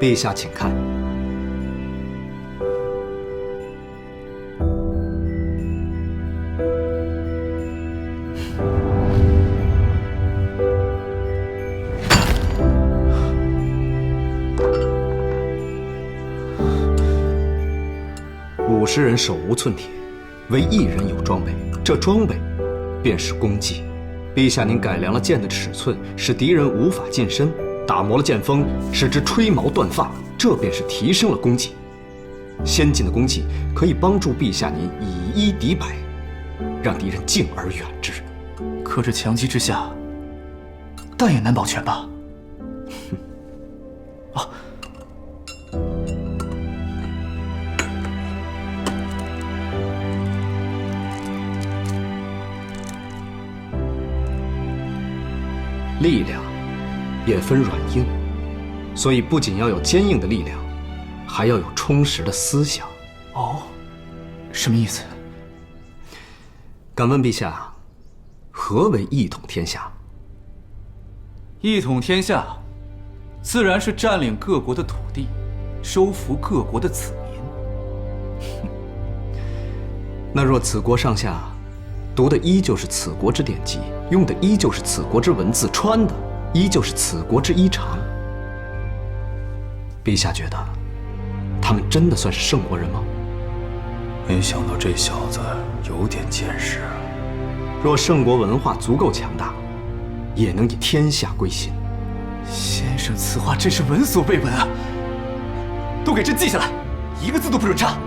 陛下请看。50人手无寸铁，唯1人有装备，这装备便是弓计。陛下，您改良了剑的尺寸，使敌人无法近身；打磨了剑锋，使之吹毛断发，这便是提升了弓计。先进的弓计可以帮助陛下您以1敌100，让敌人敬而远之。可这强击之下，但也难保全吧？啊！力量也分软硬，所以不仅要有坚硬的力量，还要有充实的思想。哦，什么意思？敢问陛下，何为一统天下？一统天下，自然是占领各国的土地，收服各国的子民。那若此国上下读的依旧是此国之典籍，用的依旧是此国之文字，穿的依旧是此国之衣裳，陛下觉得他们真的算是圣国人吗？没想到这小子有点见识。若圣国文化足够强大，也能以天下归心。先生此话真是闻所未闻啊！都给朕记下来，一个字都不准差。